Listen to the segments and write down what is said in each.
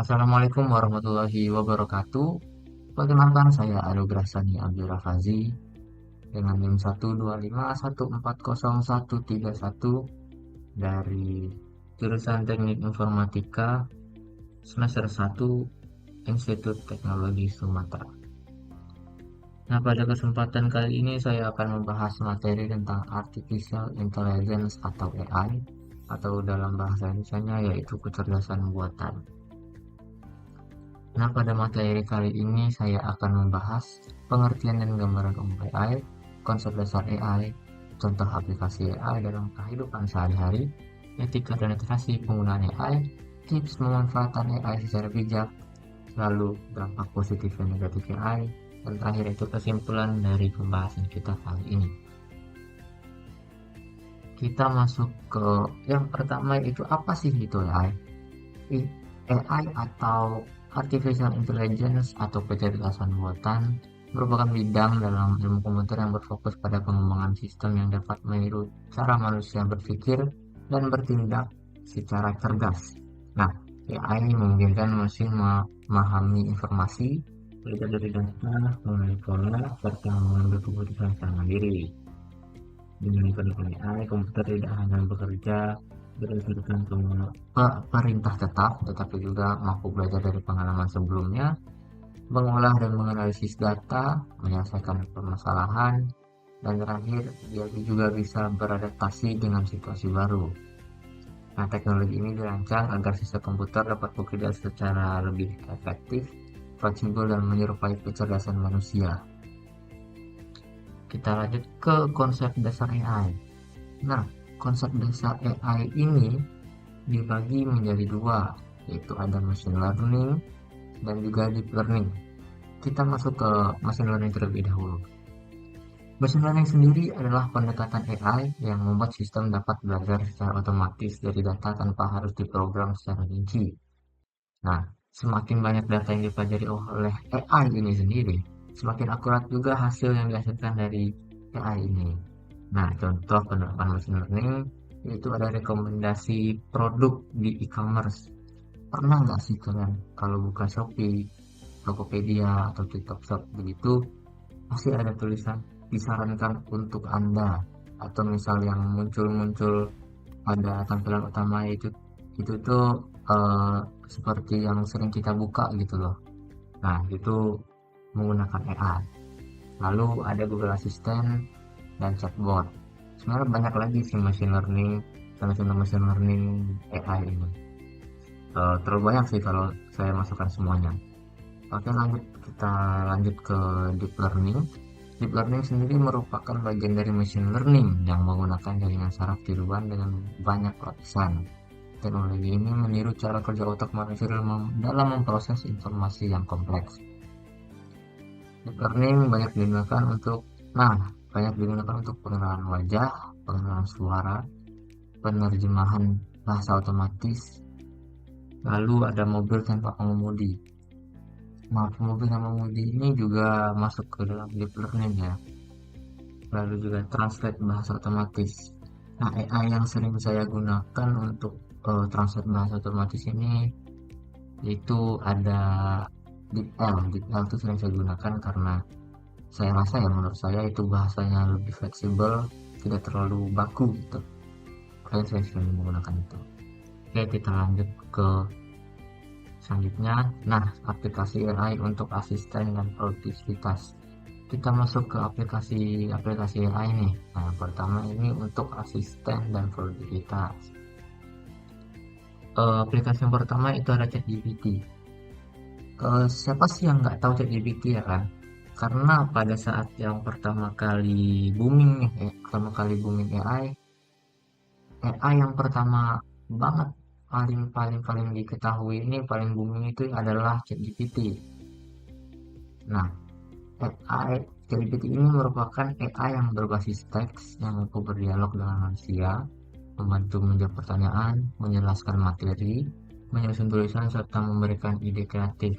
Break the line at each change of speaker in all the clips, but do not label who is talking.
Assalamualaikum warahmatullahi wabarakatuh. Perkenalkan saya Anugrah Sani Abdul Rafazi dengan NIM 125140131 dari jurusan Teknik Informatika semester 1 Institut Teknologi Sumatera. Nah, pada kesempatan kali ini saya akan membahas materi tentang Artificial Intelligence atau AI atau dalam bahasa Indonesia yaitu kecerdasan buatan. Nah, pada materi kali ini saya akan membahas pengertian dan gambaran umum AI, konsep dasar AI, contoh aplikasi AI dalam kehidupan sehari-hari, etika dan literasi penggunaan AI, tips pemanfaatan AI secara bijak, lalu dampak positif dan negatif AI, dan terakhir itu kesimpulan dari pembahasan kita kali ini. Kita masuk ke yang pertama, itu apa sih itu AI? AI atau Artificial Intelligence atau kecerdasan buatan merupakan bidang dalam ilmu komputer yang berfokus pada pengembangan sistem yang dapat meniru cara manusia berpikir dan bertindak secara cerdas. Nah, AI memungkinkan mesin memahami informasi, belajar dari data, mengenali pola, serta mengambil keputusan secara mandiri. Dengan penerapan AI, komputer tidak hanya bekerja berdasarkan perintah tetap, tetapi juga mampu belajar dari pengalaman sebelumnya, mengolah dan menganalisis data, menyelesaikan permasalahan, dan terakhir, dia juga bisa beradaptasi dengan situasi baru. Nah, teknologi ini dirancang agar sistem komputer dapat bekerja secara lebih efektif, fleksibel, dan menyerupai kecerdasan manusia. Kita lanjut ke konsep dasar AI. Nah, konsep dasar AI ini dibagi menjadi dua, yaitu ada machine learning dan juga deep learning. Kita masuk ke machine learning terlebih dahulu. Machine learning sendiri adalah pendekatan AI yang membuat sistem dapat belajar secara otomatis dari data tanpa harus diprogram secara rinci. Nah, semakin banyak data yang dipelajari oleh AI ini sendiri, semakin akurat juga hasil yang dihasilkan dari AI ini. Nah, contoh penerapan machine learning itu ada rekomendasi produk di e-commerce. Pernah nggak sih kalian kalau buka Shopee, Tokopedia, atau TikTok Shop begitu, pasti ada tulisan disarankan untuk Anda, atau misal yang muncul-muncul pada tampilan utama itu tuh eh, seperti yang sering kita buka gitu loh. Nah, itu menggunakan AI. Lalu ada Google Assistant dan chatbot. Sebenarnya banyak lagi sih machine learning, contoh machine learning AI ini. Terlalu banyak sih kalau saya masukkan semuanya. Oke, kita lanjut ke deep learning. Deep learning sendiri merupakan bagian dari machine learning yang menggunakan jaringan saraf tiruan dengan banyak lapisan. Teknologi ini meniru cara kerja otak manusia dalam memproses informasi yang kompleks. Deep learning banyak digunakan untuk pengenalan wajah, pengenalan suara, penerjemahan bahasa otomatis, lalu ada mobil tanpa pengemudi. Nah, mobil tanpa pengemudi ini juga masuk ke dalam deep learning ya. Lalu juga translate bahasa otomatis. Nah, AI yang sering saya gunakan untuk translate bahasa otomatis ini itu ada DeepL. DeepL itu sering saya gunakan karena saya rasa ya, menurut saya itu bahasanya lebih fleksibel, tidak terlalu baku gitu. Saya sering menggunakan itu. Oke, kita lanjut ke selanjutnya. Nah, aplikasi AI untuk asisten dan produktivitas. Kita masuk ke aplikasi AI nih. Nah, yang pertama ini untuk asisten dan produktivitas. Aplikasi yang pertama itu ada ChatGPT. Siapa sih yang nggak tahu ChatGPT ya kan? Karena pada saat yang pertama kali booming AI yang pertama banget, paling paling paling diketahui ini, paling booming itu adalah ChatGPT. Nah, ChatGPT ini merupakan AI yang berbasis teks yang mampu berdialog dengan manusia, membantu menjawab pertanyaan, menjelaskan materi, menyusun tulisan, serta memberikan ide kreatif.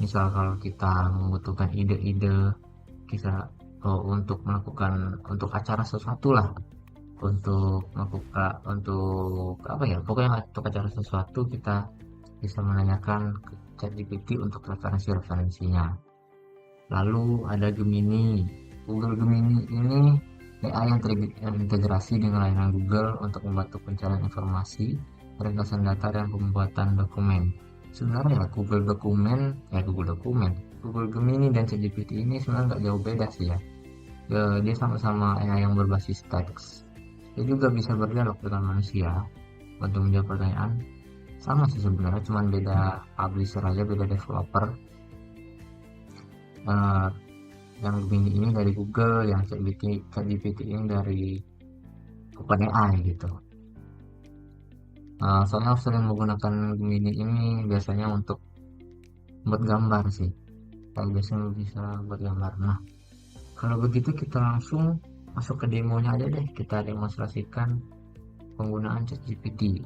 Misal kalau kita membutuhkan ide-ide kita untuk acara sesuatu lah, untuk apa ya, pokoknya untuk acara sesuatu kita bisa menanyakan ke ChatGPT untuk referensi-referensinya. Lalu ada Gemini. Google Gemini ini AI yang terintegrasi dengan layanan Google untuk membantu pencarian informasi, ringkasan data, dan pembuatan dokumen. Sebenarnya ya, Google Gemini dan ChatGPT ini sebenarnya nggak jauh beda sih ya. Dia sama-sama AI yang berbasis teks. Dia juga bisa berdialog dengan manusia untuk menjawab pertanyaan. Sama sih sebenarnya, cuman beda publisher aja, beda developer. Eh, yang Gemini ini dari Google, yang ChatGPT ini dari OpenAI gitu. Soalnya aku sering menggunakan Gemini ini biasanya untuk buat gambar sih. Kalau biasanya bisa buat gambar. Nah, kalau begitu kita langsung masuk ke demonya aja deh. Kita demonstrasikan penggunaan ChatGPT.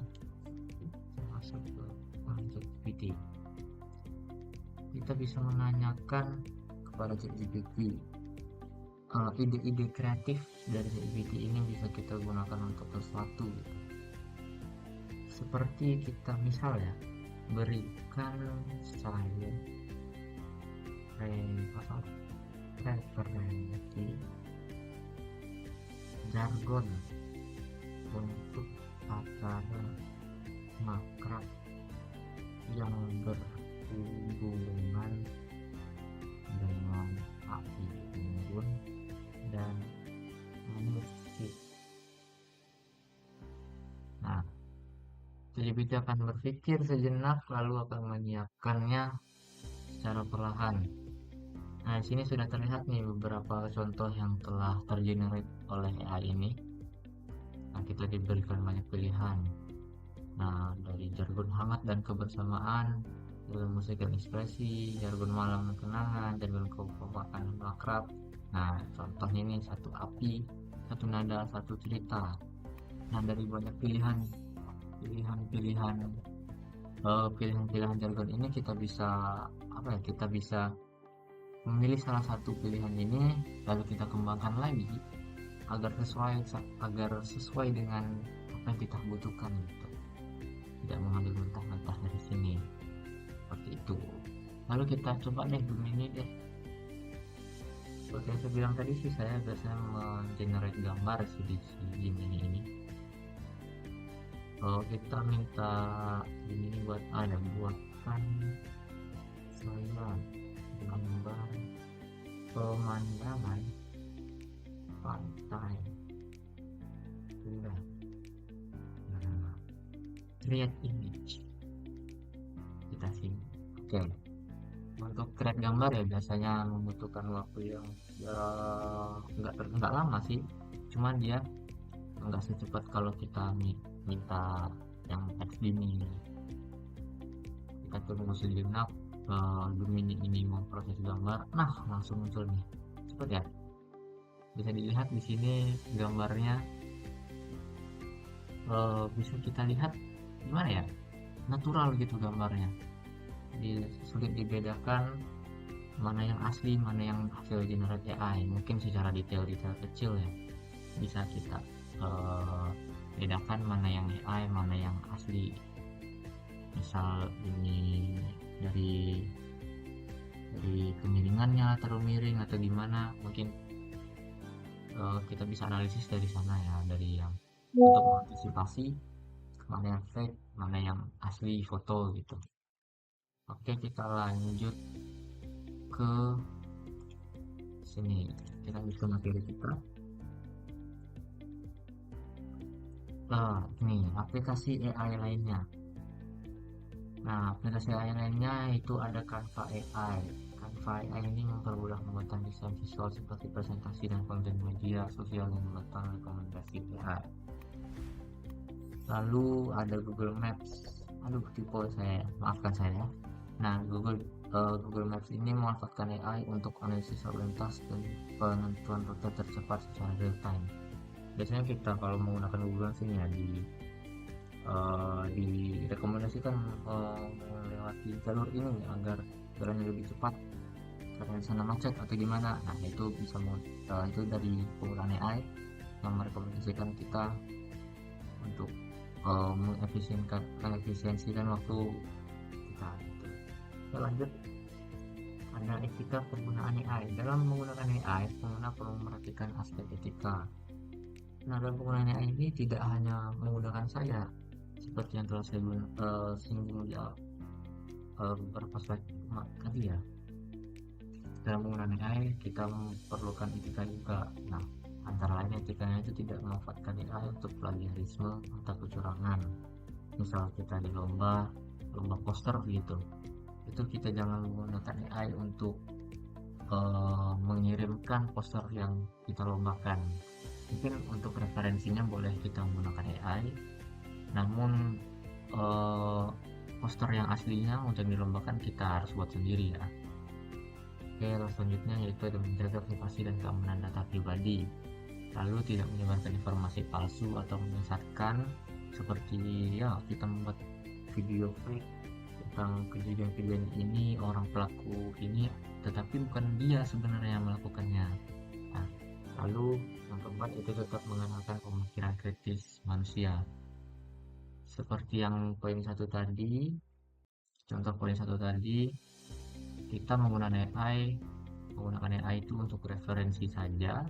Masuk ke ChatGPT. Kita bisa menanyakan kepada ChatGPT ide-ide kreatif dari ChatGPT ini bisa kita gunakan untuk sesuatu gitu. Seperti kita misal ya, berikan saya referensi jargon untuk acara makrab yang berhubungan dengan api unggun dan musik. Nah, ChatGPT akan berpikir sejenak lalu akan menyiapkannya secara perlahan. Nah, di sini sudah terlihat nih beberapa contoh yang telah tergenerate oleh AI ini. Nah, kita diberikan banyak pilihan. Nah, dari jargon hangat dan kebersamaan, jargon musik dan ekspresi, jargon malam dan kenangan, jargon kekompakan akrab. Nah, contohnya ini satu api, satu nada, satu cerita. Nah, dari banyak pilihan jargon ini kita bisa kita bisa memilih salah satu pilihan ini lalu kita kembangkan lagi agar sesuai dengan apa yang kita butuhkan gitu. Tidak mengambil mentah-mentah dari sini seperti itu. Lalu kita coba deh Gemini deh. Seperti yang saya bilang tadi sih, saya biasanya mengenerate gambar sih di Gemini ini. Kalau kita minta Gemini buatkan saya gambar pemandangan pantai. Sudah. Nah, create image. Kita sini. Oke. Untuk create gambar ya biasanya membutuhkan waktu yang nggak lama sih. Cuman dia nggak secepat kalau kita minta yang XD ini. Kita tunggu sejenak. Gemini ini memproses gambar, nah langsung muncul nih, cepet ya. Bisa dilihat di sini gambarnya, bisa kita lihat gimana ya, natural gitu gambarnya. Sulit dibedakan mana yang asli, mana yang hasil generate AI. Mungkin secara detail kecil ya bisa kita bedakan mana yang AI, mana yang asli. Misal ini dari kemiringannya terlalu miring atau gimana, mungkin kita bisa analisis dari sana ya, dari yang untuk mengantisipasi mana yang fake, mana yang asli foto gitu. Oke, kita lanjut ke sini, kita bisa materi kita. Ini aplikasi AI lainnya. Nah, aplikasi AI lainnya itu ada Canva AI. Canva AI ini mempermudah pembuatan desain visual seperti presentasi dan konten media sosial yang menggunakan rekomendasi AI. Lalu ada Google Maps. Aduh, typo saya, maafkan saya. Nah, Google Maps ini memanfaatkan AI untuk analisis lalu lintas dan penentuan rute tercepat secara real time. Biasanya kita kalau menggunakan Google Maps ini ya direkomendasikan melewati jalur ini agar jalannya lebih cepat karena sana macet atau gimana. Nah, itu bisa itu dari penggunaan AI yang merekomendasikan kita untuk mengefisiensikan waktu kita gitu. Kita lanjut, ada etika penggunaan AI. Dalam menggunakan AI, pengguna perlu memperhatikan aspek etika. Nah, dalam penggunaan AI ini tidak hanya menggunakan saya, seperti yang telah saya singgung di beberapa slide tadi ya. Dalam penggunaan AI kita memerlukan etika juga. Nah, antara lain etikanya itu tidak memanfaatkan AI untuk plagiarisme atau kecurangan. Misal kita di lomba poster gitu, itu kita jangan menggunakan AI untuk mengirimkan poster yang kita lombakan. Mungkin untuk referensinya boleh kita menggunakan AI, namun poster yang aslinya untuk dilombakan kita harus buat sendiri ya. Oke, selanjutnya yaitu ada menjaga privasi dan keamanan data pribadi, lalu tidak menyebarkan informasi palsu atau menyesatkan, seperti ya kita membuat video fake tentang kejadian-kejadian ini, orang pelaku ini, tetapi bukan dia sebenarnya yang melakukannya. Nah, lalu yang keempat itu tetap mengenalkan pemikiran kritis manusia, seperti yang poin satu tadi. Contoh poin satu tadi, kita menggunakan AI itu untuk referensi saja,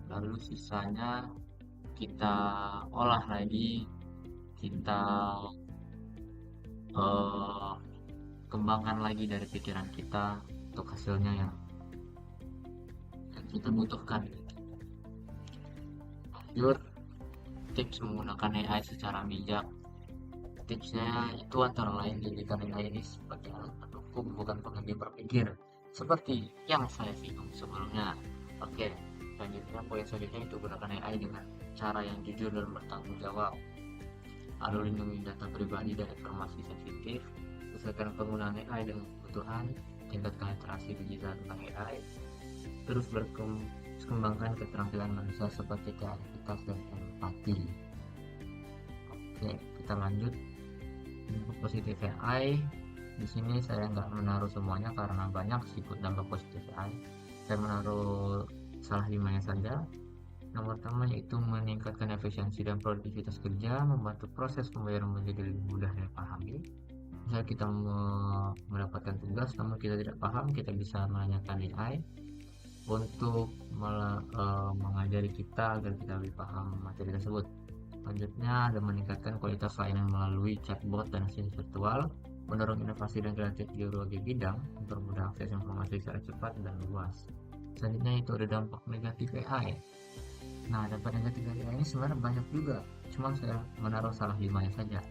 lalu sisanya kita olah lagi, kita kembangkan lagi dari pikiran kita untuk hasilnya yang kita butuhkan. Lanjut, tips menggunakan AI secara bijak. Tipsnya itu antara lain jadikan AI ini sebagai alat pendukung, bukan pengganti berpikir, seperti yang saya singgung sebelumnya. Oke, selanjutnya poin selanjutnya itu gunakan AI dengan cara yang jujur dan bertanggung jawab. Lalu lindungi data pribadi dan informasi sensitif, sesuaikan penggunaan AI dengan kebutuhan, tingkatkan literasi digital tentang AI, terus kembangkan keterampilan manusia seperti kreativitas dan empati. Oke, kita lanjut. Dampak positif AI, di sini saya nggak menaruh semuanya karena banyak sikut dampak positif AI. Saya menaruh salah 5-nya saja. Nomor pertama yaitu meningkatkan efisiensi dan produktivitas kerja, membantu proses pembayaran menjadi lebih mudah dan dipahami. Misalnya kita mendapatkan tugas namun kita tidak paham, kita bisa menanyakan AI untuk mengajari kita agar kita lebih paham materi tersebut. Selanjutnya ada meningkatkan kualitas layanan melalui chatbot dan asisten virtual, mendorong inovasi dan kreatif di berbagai bidang, mempermudah akses informasi secara cepat dan luas. Selanjutnya itu ada dampak negatif AI. Nah, dampak negatif AI ini sebenarnya banyak juga, cuma saya menaruh salah 5-nya saja.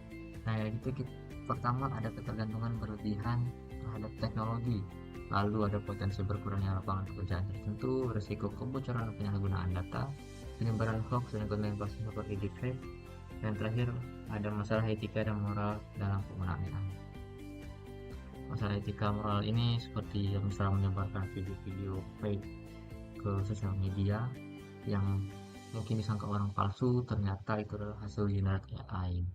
Nah, itu pertama ada ketergantungan berlebihan terhadap teknologi, lalu ada potensi berkurangnya lapangan pekerjaan tertentu, risiko kebocoran dan penyalahgunaan data, penyebaran hoax dan konten palsu seperti deepfake, dan terakhir ada masalah etika dan moral dalam penggunaan AI. Masalah etika moral ini seperti misalnya menyebarkan video-video fake ke sosial media yang mungkin disangka orang palsu, ternyata itu adalah hasil generasi AI.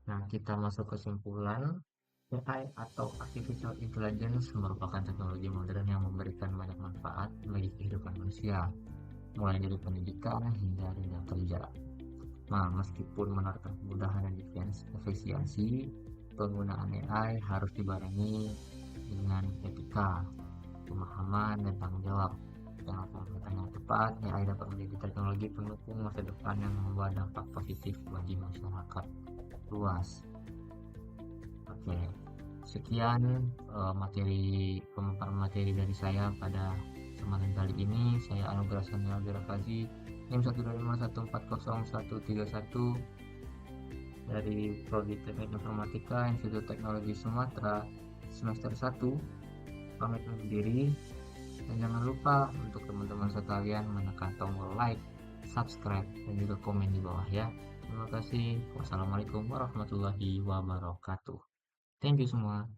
Nah, kita masuk kesimpulan. AI atau Artificial Intelligence merupakan teknologi modern yang memberikan banyak manfaat bagi kehidupan manusia, mulai dari pendidikan hingga dunia kerja. Nah, meskipun menawarkan kemudahan dan efisiensi, penggunaan AI harus dibarengi dengan etika, pemahaman, dan tanggung jawab. Dengan penggunaan yang tepat, AI dapat menjadi teknologi pendukung masa depan yang membawa dampak positif bagi masyarakat luas. Oke, sekian pemaparan materi dari saya pada kesempatan kali ini. Saya Anugrah Sanial Birakazi, NIM 125140131 dari Prodi Teknik Informatika Institut Teknologi Sumatera semester 1. Pamit undur diri, dan jangan lupa untuk teman-teman sekalian menekan tombol like, subscribe, dan juga komen di bawah ya. Terima kasih. Wassalamualaikum warahmatullahi wabarakatuh. Thank you semua.